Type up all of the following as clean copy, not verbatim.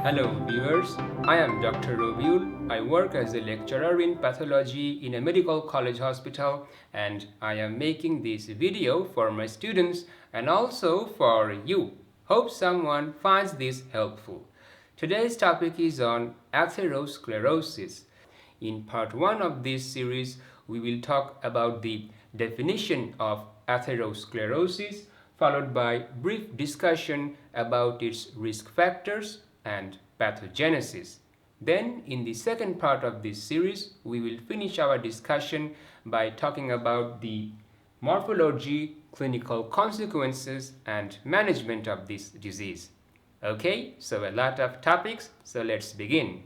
Hello viewers, I am Dr. Rabiul. I work as a lecturer in pathology in a medical college hospital, and I am making this video for my students and also for you. Hope someone finds this helpful. Today's topic is on atherosclerosis. In part 1 of this series, we will talk about the definition of atherosclerosis, followed by brief discussion about its risk factors and pathogenesis. Then, in the second part of this series, we will finish our discussion by talking about the morphology, clinical consequences, and management of this disease. Okay, so a lot of topics, so let's begin.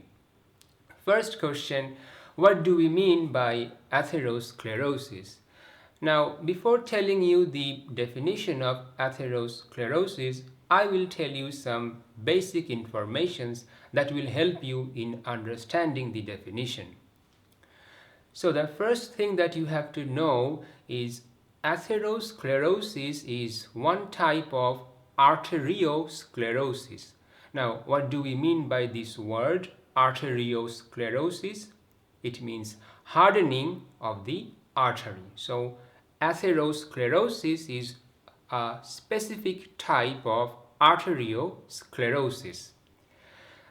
First question, what do we mean by atherosclerosis? Now, before telling you the definition of atherosclerosis, I will tell you some basic informations that will help you in understanding the definition. So the first thing that you have to know is atherosclerosis is one type of arteriosclerosis. Now, what do we mean by this word arteriosclerosis? It means hardening of the artery. So atherosclerosis is a specific type of arteriosclerosis.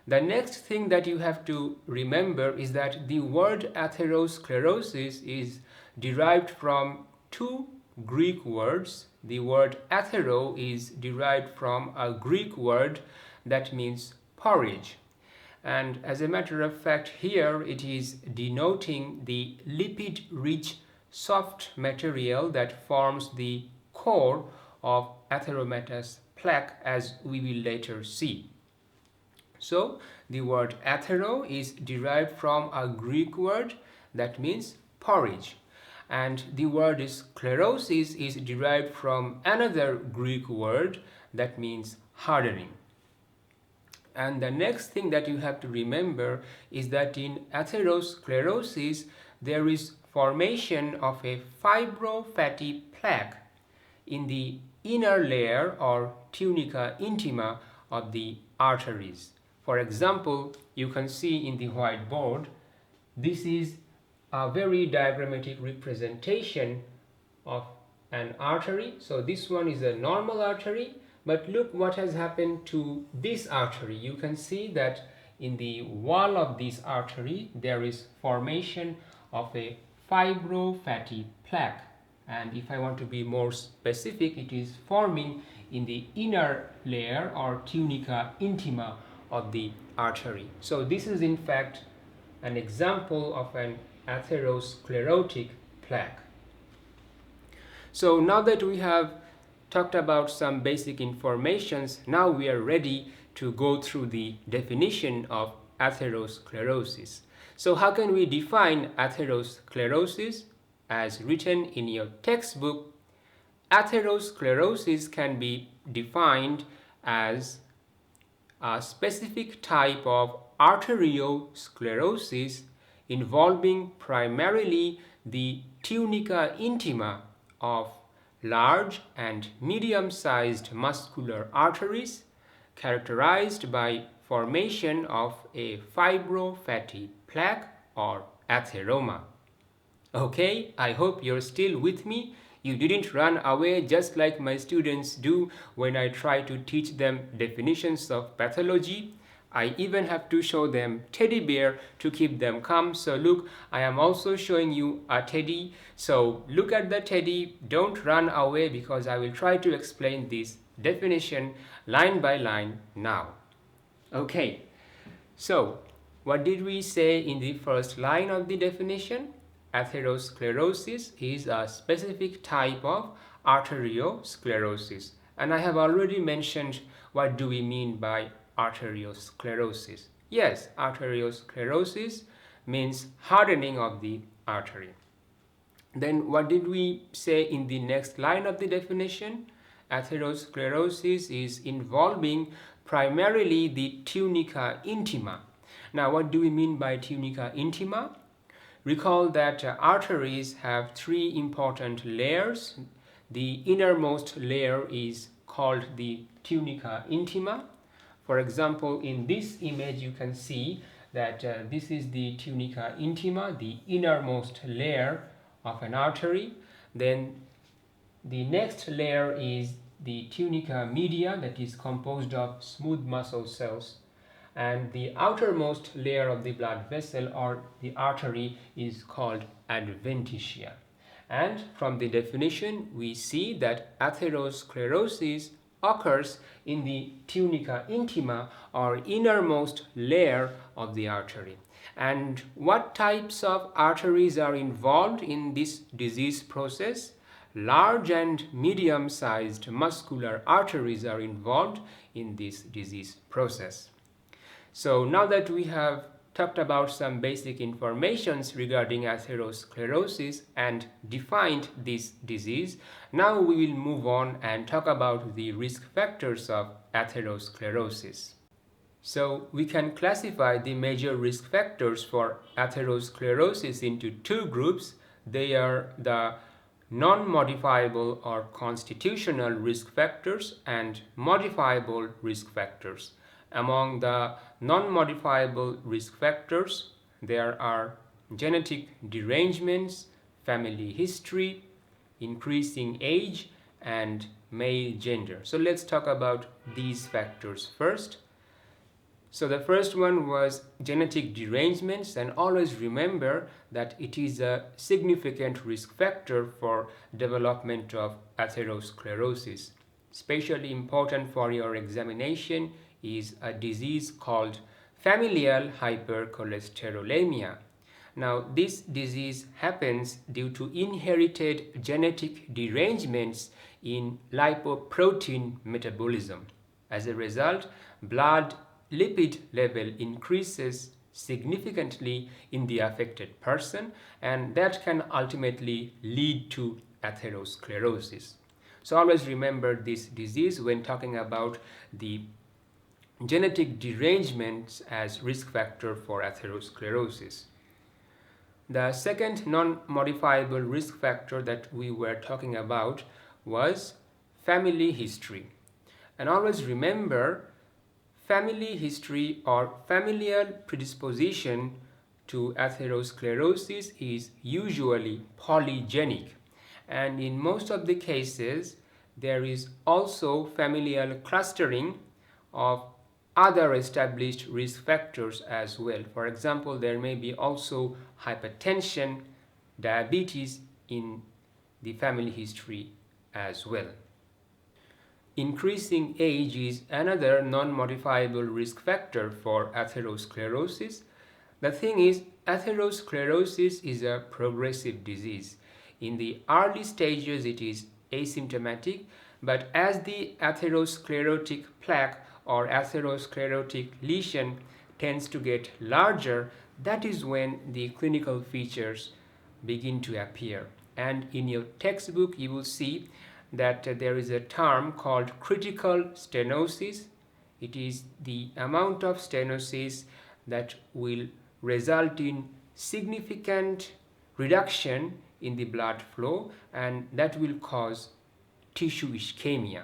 The next thing that you have to remember is that the word atherosclerosis is derived from two Greek words. The word athero is derived from a Greek word that means porridge. And as a matter of fact, here it is denoting the lipid-rich soft material that forms the core of atheromatous plaque, as we will later see. So the word athero is derived from a Greek word that means porridge, and the word sclerosis is derived from another Greek word that means hardening. And the next thing that you have to remember is that in atherosclerosis there is formation of a fibrofatty plaque in the inner layer or tunica intima of the arteries. For example, you can see in the whiteboard, this is a very diagrammatic representation of an artery. So this one is a normal artery, but look what has happened to this artery. You can see that in the wall of this artery there is formation of a fibrofatty plaque, and if I want to be more specific, it is forming in the inner layer or tunica intima of the artery. So this is in fact an example of an atherosclerotic plaque. So now that we have talked about some basic informations, now we are ready to go through the definition of atherosclerosis. So how can we define atherosclerosis? As written in your textbook, atherosclerosis can be defined as a specific type of arteriosclerosis involving primarily the tunica intima of large and medium-sized muscular arteries characterized by formation of a fibrofatty plaque or atheroma. Okay, I hope you're still with me. You didn't run away just like my students do when I try to teach them definitions of pathology. I even have to show them teddy bear to keep them calm. So look, I am also showing you a teddy. So look at the teddy, don't run away, because I will try to explain this definition line by line now. Okay, so what did we say in the first line of the definition? Atherosclerosis is a specific type of arteriosclerosis, and I have already mentioned what do we mean by arteriosclerosis. Yes, arteriosclerosis means hardening of the artery. Then what did we say in the next line of the definition? Atherosclerosis is involving primarily the tunica intima. Now what do we mean by tunica intima? Recall that arteries have three important layers. The innermost layer is called the tunica intima. For example, in this image you can see that this is the tunica intima, the innermost layer of an artery. Then the next layer is the tunica media, that is composed of smooth muscle cells, and the outermost layer of the blood vessel or the artery is called adventitia. And from the definition we see that atherosclerosis occurs in the tunica intima or innermost layer of the artery. And what types of arteries are involved in this disease process? Large and medium-sized muscular arteries are involved in this disease process. So now that we have talked about some basic informations regarding atherosclerosis and defined this disease, now we will move on and talk about the risk factors of atherosclerosis. So we can classify the major risk factors for atherosclerosis into two groups. They are the non-modifiable or constitutional risk factors and modifiable risk factors. Among the non-modifiable risk factors, there are genetic derangements, family history, increasing age, and male gender. So let's talk about these factors first. So the first one was genetic derangements, and always remember that it is a significant risk factor for development of atherosclerosis. Especially important for your examination is a disease called familial hypercholesterolemia. Now, this disease happens due to inherited genetic derangements in lipoprotein metabolism. As a result, blood lipid level increases significantly in the affected person, and that can ultimately lead to atherosclerosis. So always remember this disease when talking about the genetic derangements as risk factor for atherosclerosis. The second non-modifiable risk factor that we were talking about was family history. And always remember, family history or familial predisposition to atherosclerosis is usually polygenic, and in most of the cases there is also familial clustering of other established risk factors as well. For example, there may be also hypertension, diabetes in the family history as well. Increasing age is another non-modifiable risk factor for atherosclerosis. The thing is, atherosclerosis is a progressive disease. In the early stages it is asymptomatic, but as the atherosclerotic plaque or atherosclerotic lesion tends to get larger, that is when the clinical features begin to appear. And in your textbook you will see that there is a term called critical stenosis. It is the amount of stenosis that will result in significant reduction in the blood flow, and that will cause tissue ischemia.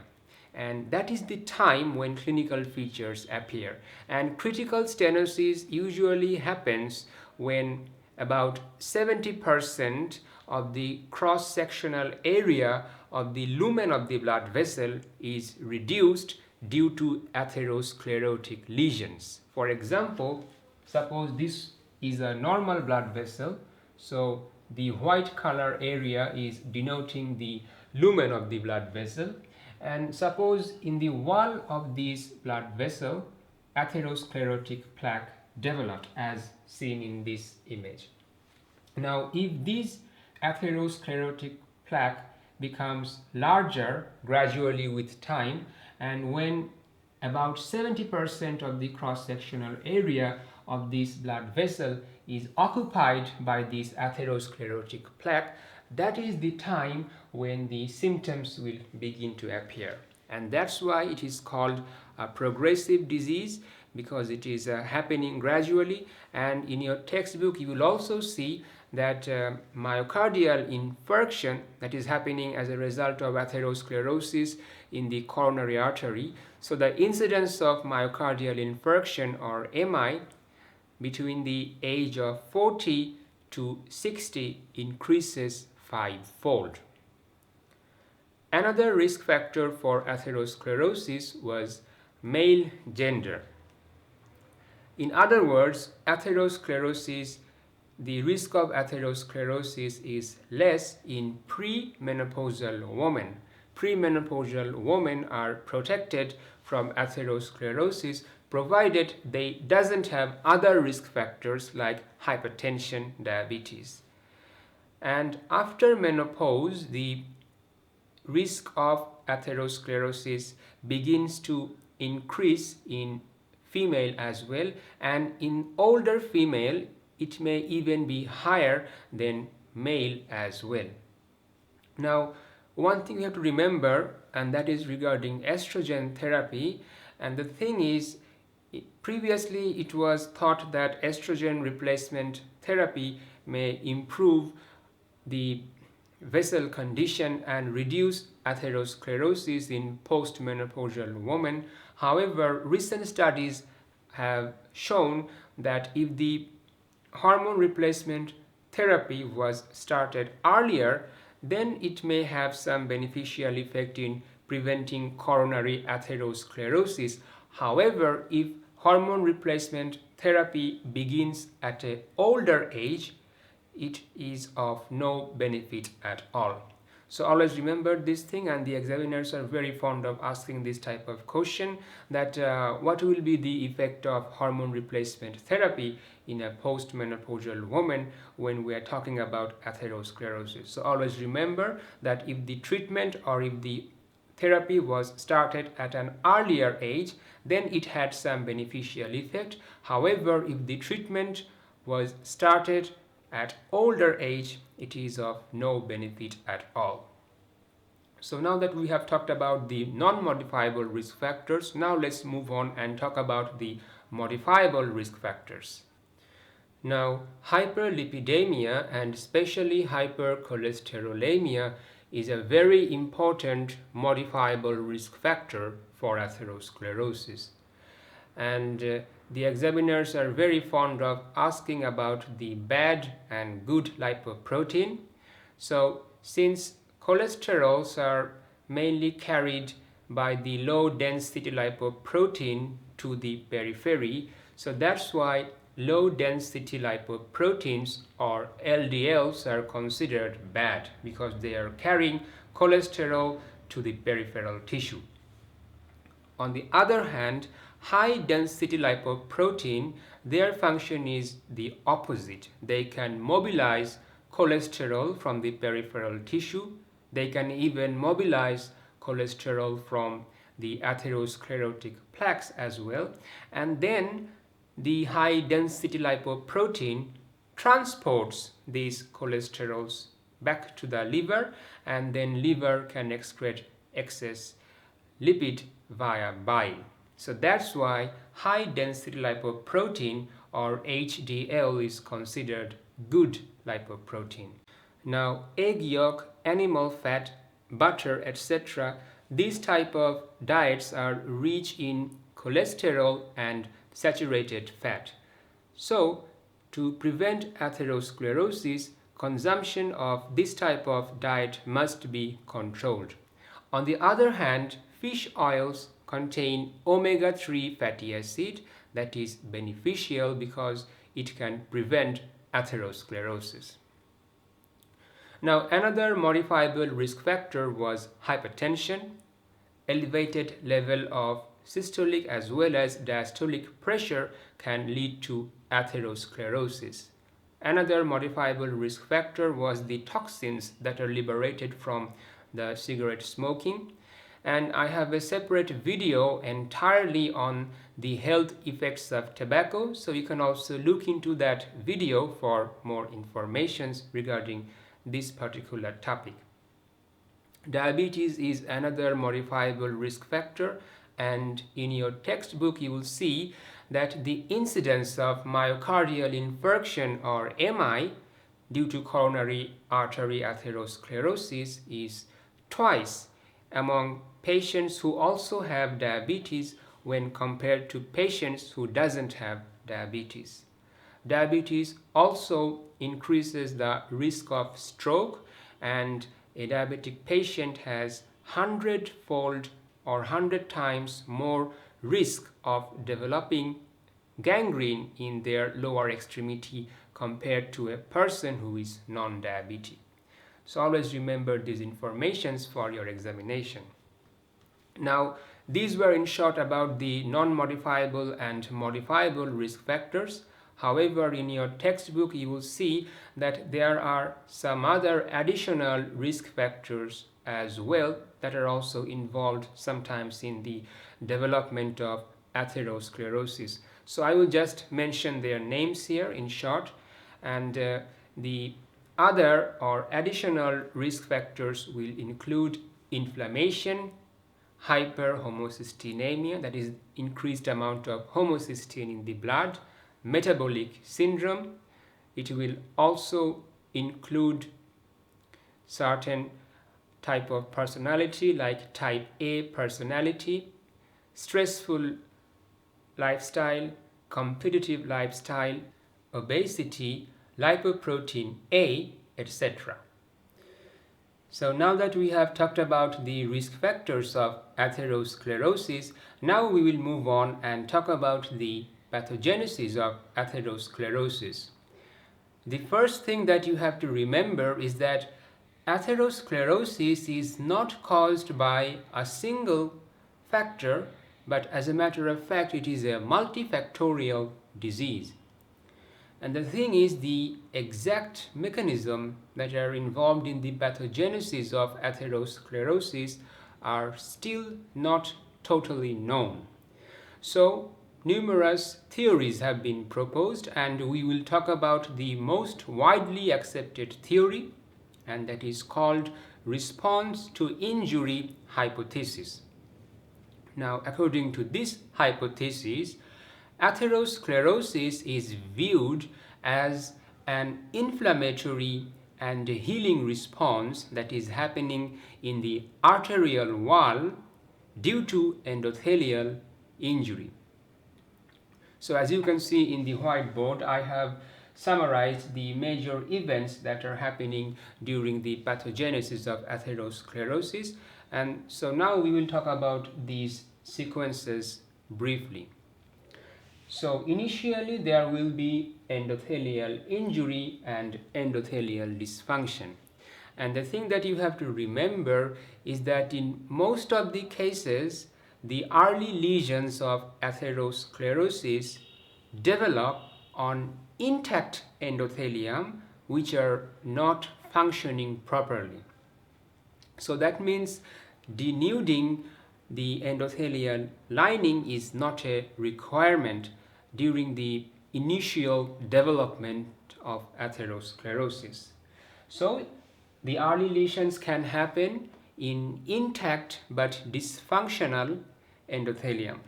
And that is the time when clinical features appear. And critical stenosis usually happens when about 70% of the cross-sectional area of the lumen of the blood vessel is reduced due to atherosclerotic lesions. For example, suppose this is a normal blood vessel, so the white color area is denoting the lumen of the blood vessel, and suppose in the wall of this blood vessel atherosclerotic plaque developed as seen in this image. Now, if this atherosclerotic plaque becomes larger gradually with time, and when about 70% of the cross-sectional area of this blood vessel is occupied by this atherosclerotic plaque, that is the time when the symptoms will begin to appear. And that's why it is called a progressive disease, because it is happening gradually. And in your textbook you will also see that myocardial infarction that is happening as a result of atherosclerosis in the coronary artery. So the incidence of myocardial infarction, or MI, between the age of 40 to 60 increases fivefold. Another risk factor for atherosclerosis was male gender. In other words, the risk of atherosclerosis is less in premenopausal women. Premenopausal women are protected from atherosclerosis provided they doesn't have other risk factors like hypertension, diabetes. And after menopause, the risk of atherosclerosis begins to increase in female as well, and in older female it may even be higher than male as well. Now, one thing you have to remember, and that is regarding estrogen therapy. And the thing is, previously it was thought that estrogen replacement therapy may improve the vessel condition and reduce atherosclerosis in postmenopausal women. However, recent studies have shown that if the hormone replacement therapy was started earlier, then it may have some beneficial effect in preventing coronary atherosclerosis. However, if hormone replacement therapy begins at an older age, it is of no benefit at all. So always remember this thing, and the examiners are very fond of asking this type of question, that what will be the effect of hormone replacement therapy in a postmenopausal woman when we are talking about atherosclerosis. So always remember that if the treatment or if the therapy was started at an earlier age, then it had some beneficial effect. However, if the treatment was started at older age, it is of no benefit at all. So now that we have talked about the non-modifiable risk factors, now let's move on and talk about the modifiable risk factors. Now, hyperlipidemia and especially hypercholesterolemia is a very important modifiable risk factor for atherosclerosis. And the examiners are very fond of asking about the bad and good lipoprotein. So since cholesterols are mainly carried by the low density lipoprotein to the periphery, so that's why low density lipoproteins, or LDLs, are considered bad because they are carrying cholesterol to the peripheral tissue. On the other hand, high density lipoprotein, their function is the opposite. They can mobilize cholesterol from the peripheral tissue. They can even mobilize cholesterol from the atherosclerotic plaques as well. And then the high density lipoprotein transports these cholesterols back to the liver, and then liver can excrete excess lipid via bile. So that's why high density lipoprotein, or HDL, is considered good lipoprotein. Now, egg yolk, animal fat, butter, etc., these type of diets are rich in cholesterol and saturated fat. So to prevent atherosclerosis, consumption of this type of diet must be controlled. On the other hand, fish oils contain omega-3 fatty acid that is beneficial because it can prevent atherosclerosis. Now, another modifiable risk factor was hypertension. Elevated level of systolic as well as diastolic pressure can lead to atherosclerosis. Another modifiable risk factor was the toxins that are liberated from the cigarette smoking. And I have a separate video entirely on the health effects of tobacco, so you can also look into that video for more information regarding this particular topic. Diabetes is another modifiable risk factor, and in your textbook you will see that the incidence of myocardial infarction, or MI, due to coronary artery atherosclerosis is twice among patients who also have diabetes when compared to patients who doesn't have diabetes. Diabetes also increases the risk of stroke, and a diabetic patient has 100-fold or 100 times more risk of developing gangrene in their lower extremity compared to a person who is non-diabetic. So always remember these informations for your examination. Now, these were in short about the non-modifiable and modifiable risk factors. However, in your textbook you will see that there are some other additional risk factors as well that are also involved sometimes in the development of atherosclerosis. So I will just mention their names here in short, and the other or additional risk factors will include inflammation, hyperhomocysteinemia, that is increased amount of homocysteine in the blood, metabolic syndrome. It will also include certain type of personality like type A personality, stressful lifestyle, competitive lifestyle, obesity, lipoprotein A, etc. So now that we have talked about the risk factors of atherosclerosis, now we will move on and talk about the pathogenesis of atherosclerosis. The first thing that you have to remember is that atherosclerosis is not caused by a single factor, but as a matter of fact, it is a multifactorial disease. And the thing is, the exact mechanism that are involved in the pathogenesis of atherosclerosis are still not totally known. So, numerous theories have been proposed, and we will talk about the most widely accepted theory, and that is called response to injury hypothesis. Now, according to this hypothesis, atherosclerosis is viewed as an inflammatory and healing response that is happening in the arterial wall due to endothelial injury. So as you can see in the whiteboard, I have summarized the major events that are happening during the pathogenesis of atherosclerosis, and so now we will talk about these sequences briefly. So initially there will be endothelial injury and endothelial dysfunction. And the thing that you have to remember is that in most of the cases, the early lesions of atherosclerosis develop on intact endothelium which are not functioning properly. So that means denuding the endothelial lining is not a requirement during the initial development of atherosclerosis. So the early lesions can happen in intact but dysfunctional endothelium.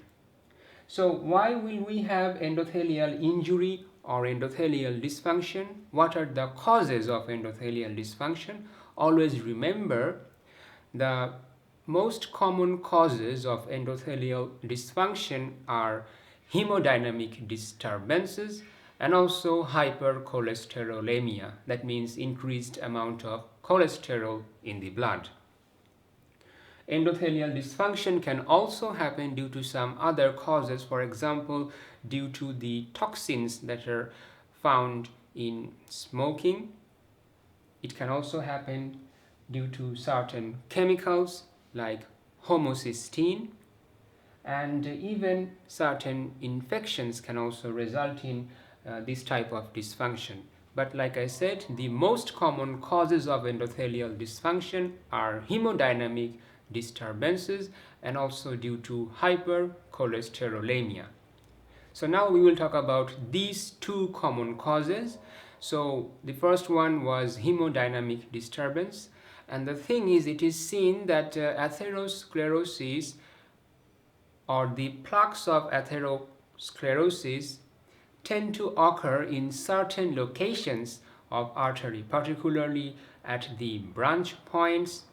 So why will we have endothelial injury or endothelial dysfunction? What are the causes of endothelial dysfunction? Always remember, the most common causes of endothelial dysfunction are hemodynamic disturbances and also hypercholesterolemia, that means increased amount of cholesterol in the blood. Endothelial dysfunction can also happen due to some other causes, for example, due to the toxins that are found in smoking. It can also happen due to certain chemicals like homocysteine, and even certain infections can also result in this type of dysfunction. But like I said, the most common causes of endothelial dysfunction are hemodynamic disturbances and also due to hypercholesterolemia. So now we will talk about these two common causes. So the first one was hemodynamic disturbance, and the thing is, it is seen that atherosclerosis or the plaques of atherosclerosis tend to occur in certain locations of artery, particularly at the branch points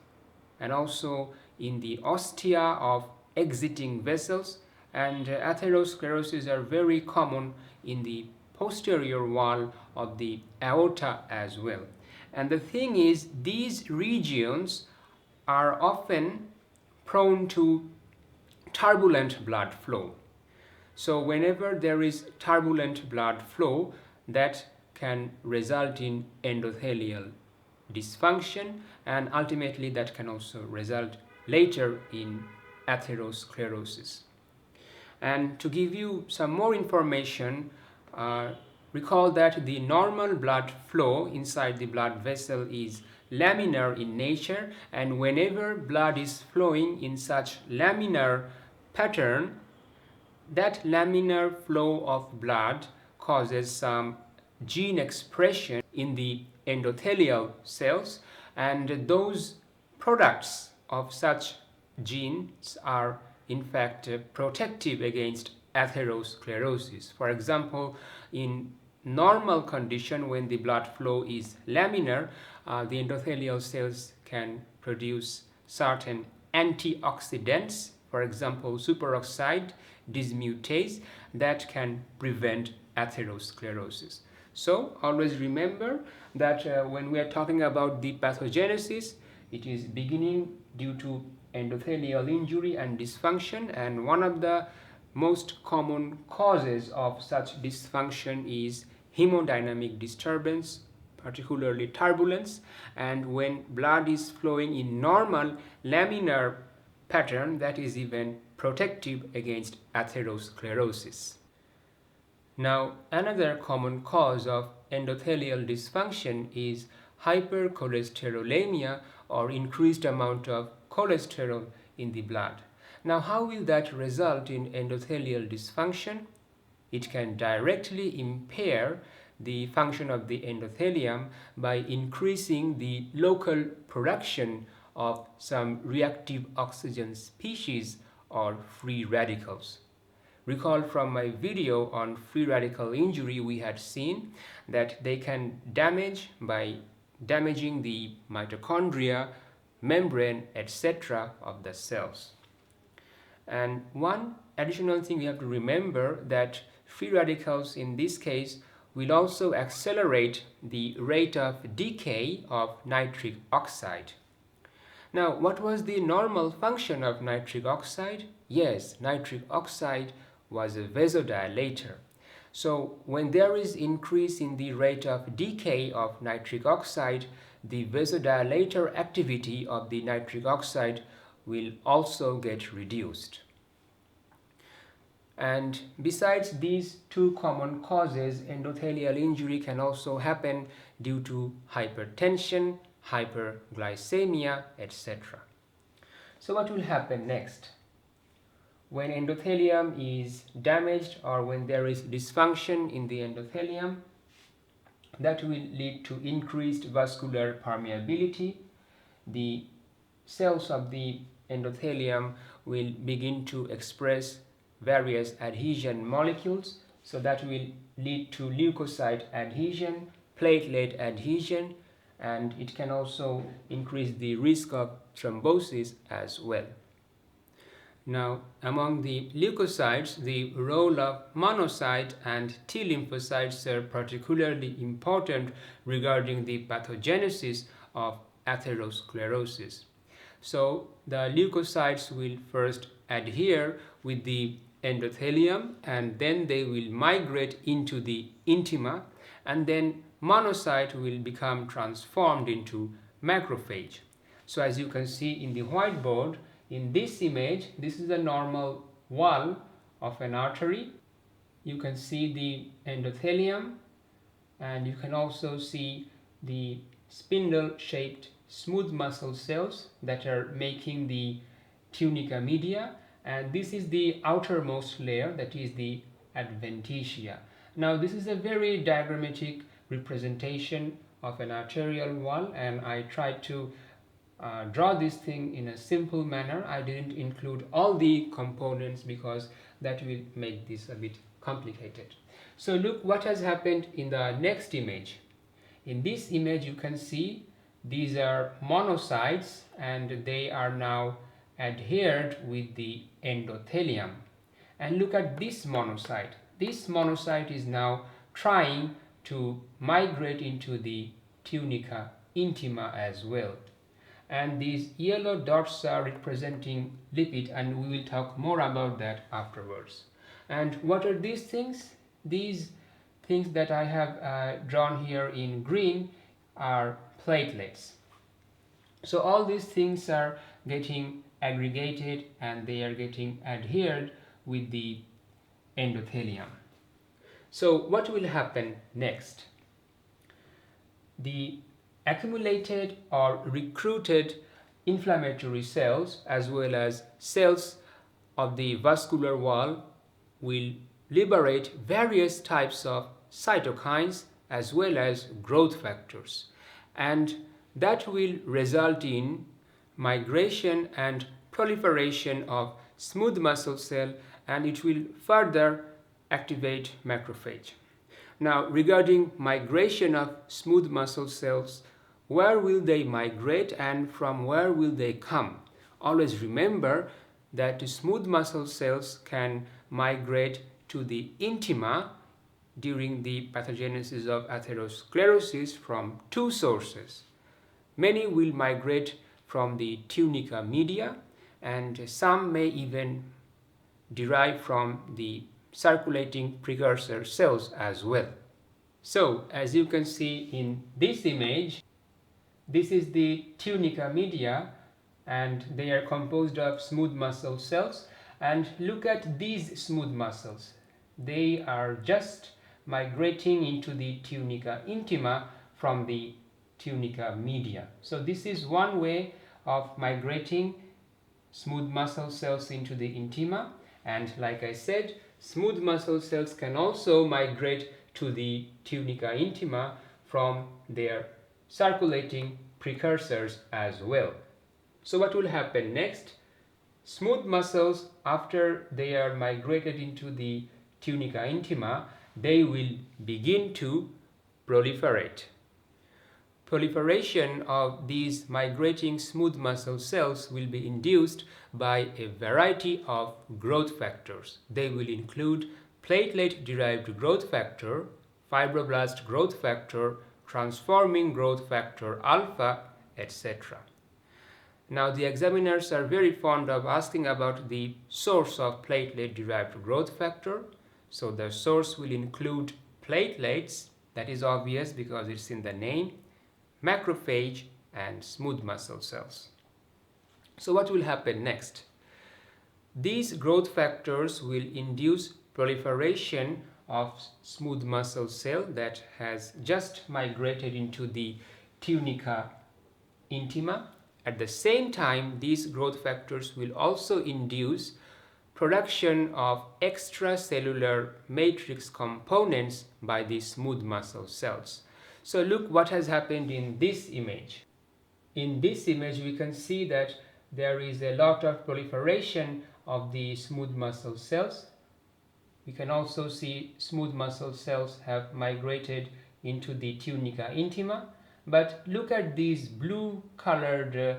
and also in the ostia of exiting vessels. And atherosclerosis are very common in the posterior wall of the aorta as well. And the thing is, these regions are often prone to turbulent blood flow. So whenever there is turbulent blood flow, that can result in endothelial dysfunction, and ultimately that can also result later in atherosclerosis. And to give you some more information, recall that the normal blood flow inside the blood vessel is laminar in nature, and whenever blood is flowing in such laminar pattern, that laminar flow of blood causes some gene expression in the endothelial cells, and those products of such genes are in fact protective against atherosclerosis. For example, in normal condition, when the blood flow is laminar, the endothelial cells can produce certain antioxidants, for example superoxide dismutase, that can prevent atherosclerosis. So always remember that when we are talking about the pathogenesis, it is beginning due to endothelial injury and dysfunction, and one of the most common causes of such dysfunction is hemodynamic disturbance, particularly turbulence. And when blood is flowing in normal laminar pattern, that is even protective against atherosclerosis. Now, another common cause of endothelial dysfunction is hypercholesterolemia, or increased amount of cholesterol in the blood. Now, how will that result in endothelial dysfunction? It can directly impair the function of the endothelium by increasing the local production of some reactive oxygen species or free radicals. Recall from my video on free radical injury, we had seen that they can damage by damaging the mitochondria, membrane, etc. of the cells. And one additional thing we have to remember, that free radicals in this case will also accelerate the rate of decay of nitric oxide. Now, what was the normal function of nitric oxide? Yes, nitric oxide was a vasodilator. So when there is increase in the rate of decay of nitric oxide, the vasodilator activity of the nitric oxide will also get reduced. And besides these two common causes, endothelial injury can also happen due to hypertension, hyperglycemia, etc. So what will happen next? When endothelium is damaged, or when there is dysfunction in the endothelium, that will lead to increased vascular permeability. The cells of the endothelium will begin to express various adhesion molecules, so that will lead to leukocyte adhesion, platelet adhesion, and it can also increase the risk of thrombosis as well. Now, among the leukocytes, the role of monocyte and T lymphocytes are particularly important regarding the pathogenesis of atherosclerosis. So, the leukocytes will first adhere with the endothelium, and then they will migrate into the intima, and then monocyte will become transformed into macrophage. So as you can see in the whiteboard, in this image, this is a normal wall of an artery. You can see the endothelium, and you can also see the spindle-shaped smooth muscle cells that are making the tunica media, and this is the outermost layer, that is the adventitia. Now this is a very diagrammatic representation of an arterial wall, and I tried to draw this thing in a simple manner. I didn't include all the components because that will make this a bit complicated. So look what has happened in the next image. In this image you can see these are monocytes and they are now adhered with the endothelium. And look at this monocyte. This monocyte is now trying to migrate into the tunica intima as well. And these yellow dots are representing lipid, and we will talk more about that afterwards. And what are these things? These things that I have drawn here in green are platelets. So all these things are getting aggregated and they are getting adhered with the endothelium. So what will happen next? The accumulated or recruited inflammatory cells as well as cells of the vascular wall will liberate various types of cytokines as well as growth factors, and that will result in migration and proliferation of smooth muscle cell, and it will further activate macrophage. Now, regarding migration of smooth muscle cells, where will they migrate and from where will they come? Always remember that the smooth muscle cells can migrate to the intima during the pathogenesis of atherosclerosis from two sources. Many will migrate from the tunica media, and some may even derive from the circulating precursor cells as well. So, as you can see in this image, this is the tunica media and they are composed of smooth muscle cells. And look at these smooth muscles. They are just migrating into the tunica intima from the tunica media. So this is one way of migrating smooth muscle cells into the intima, and like I said, smooth muscle cells can also migrate to the tunica intima from their circulating precursors as well. So what will happen next? Smooth muscles, after they are migrated into the tunica intima, they will begin to proliferate. Proliferation of these migrating smooth muscle cells will be induced by a variety of growth factors. They will include platelet-derived growth factor, fibroblast growth factor, transforming growth factor alpha, etc. Now, the examiners are very fond of asking about the source of platelet-derived growth factor. So the source will include platelets, that is obvious because it's in the name, macrophage, and smooth muscle cells. So what will happen next? These growth factors will induce proliferation of smooth muscle cell that has just migrated into the tunica intima. At the same time, these growth factors will also induce production of extracellular matrix components by the smooth muscle cells. So look what has happened in this image. In this image, we can see that there is a lot of proliferation of the smooth muscle cells. We can also see smooth muscle cells have migrated into the tunica intima. But look at these blue colored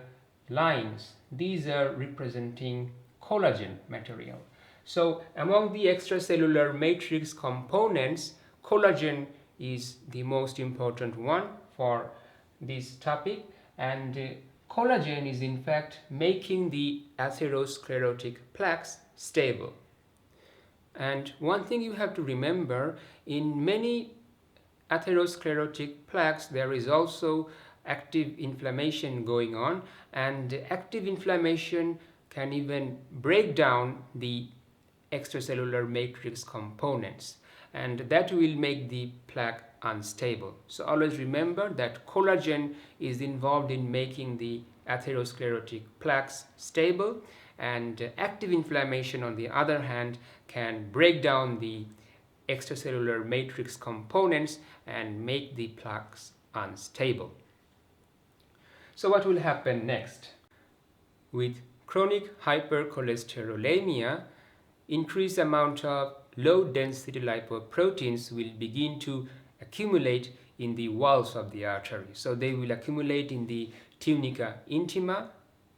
lines. These are representing collagen material. So among the extracellular matrix components, collagen is the most important one for this topic, and collagen is in fact making the atherosclerotic plaques stable. And one thing you have to remember, in many atherosclerotic plaques there is also active inflammation going on, and active inflammation can even break down the extracellular matrix components, and that will make the plaque unstable. So always remember that collagen is involved in making the atherosclerotic plaques stable, and active inflammation on the other hand can break down the extracellular matrix components and make the plaques unstable. So what will happen next? With chronic hypercholesterolemia, increased amount of low density lipoproteins will begin to accumulate in the walls of the artery. So they will accumulate in the tunica intima.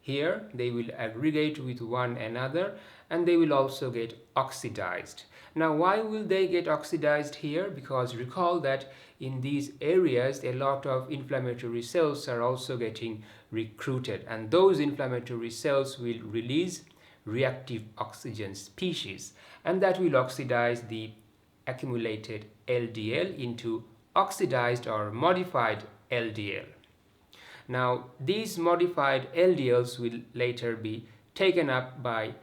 Here they will aggregate with one another, and they will also get oxidized. Now, why will they get oxidized here? Because recall that in these areas a lot of inflammatory cells are also getting recruited, and those inflammatory cells will release reactive oxygen species, and that will oxidize the accumulated LDL into oxidized or modified LDL. Now, these modified LDLs will later be taken up by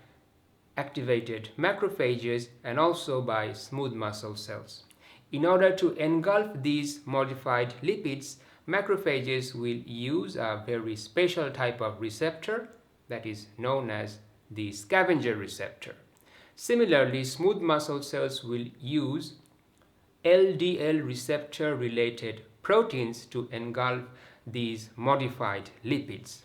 activated macrophages and also by smooth muscle cells. In order to engulf these modified lipids, macrophages will use a very special type of receptor that is known as the scavenger receptor. Similarly, smooth muscle cells will use LDL receptor related proteins to engulf these modified lipids.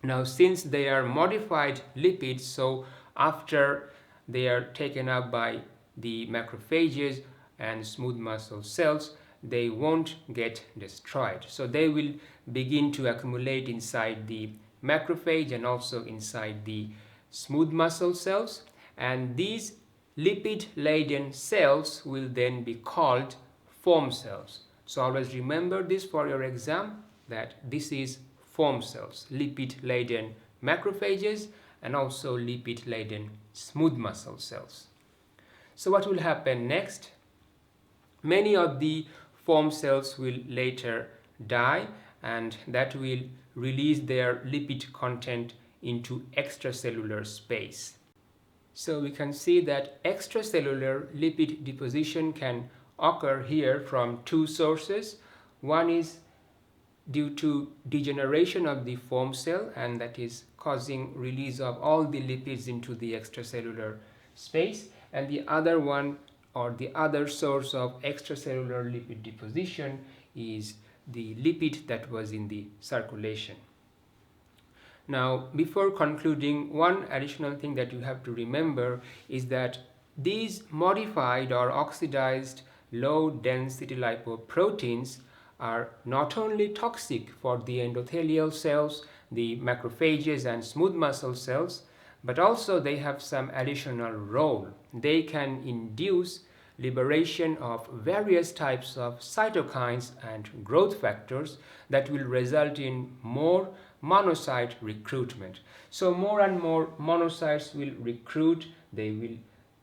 Now, since they are modified lipids, so after they are taken up by the macrophages and smooth muscle cells, they won't get destroyed. So they will begin to accumulate inside the macrophage and also inside the smooth muscle cells, and these lipid-laden cells will then be called foam cells. So always remember this for your exam, that this is foam cells, lipid-laden macrophages and also lipid-laden smooth muscle cells. So what will happen next? Many of the foam cells will later die, and that will release their lipid content into extracellular space. So we can see that extracellular lipid deposition can occur here from two sources. One is due to degeneration of the foam cell, and that is causing release of all the lipids into the extracellular space, and the other one, or the other source of extracellular lipid deposition, is the lipid that was in the circulation. Now, before concluding, one additional thing that you have to remember is that these modified or oxidized low density lipoproteins are not only toxic for the endothelial cells, the macrophages and smooth muscle cells, but also they have some additional role. They can induce liberation of various types of cytokines and growth factors that will result in more monocyte recruitment. So more and more monocytes will recruit, they will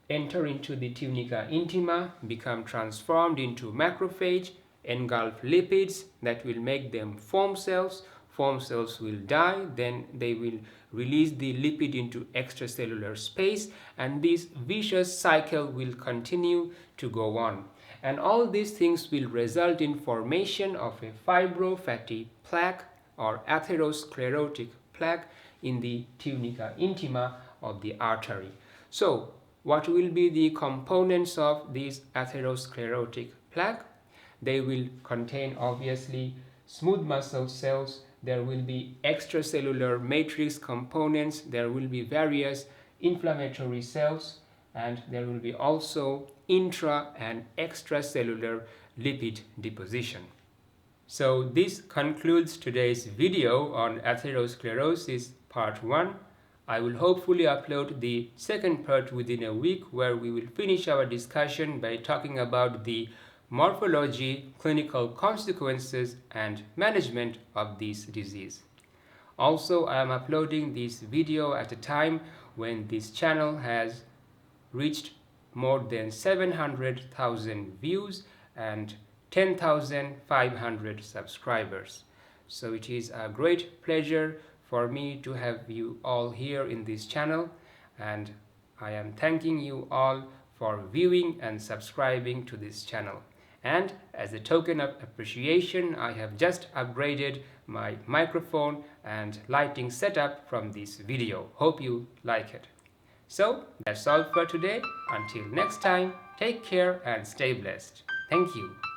enter into the tunica intima, become transformed into macrophage, engulf lipids that will make them foam cells. Foam cells will die, then they will release the lipid into extracellular space, and this vicious cycle will continue to go on. And all these things will result in formation of a fibrofatty plaque or atherosclerotic plaque in the tunica intima of the artery. So, what will be the components of this atherosclerotic plaque? They will contain obviously smooth muscle cells, there will be extracellular matrix components, there will be various inflammatory cells, and there will be also intra and extracellular lipid deposition. So this concludes today's video on atherosclerosis part 1. I will hopefully upload the second part within a week, where we will finish our discussion by talking about the morphology, clinical consequences, and management of this disease. Also, I am uploading this video at a time when this channel has reached more than 700,000 views and 10,500 subscribers. So it is a great pleasure for me to have you all here in this channel, and I am thanking you all for viewing and subscribing to this channel. And as a token of appreciation, I have just upgraded my microphone and lighting setup from this video. Hope you like it. So that's all for today. Until next time, take care and stay blessed. Thank you.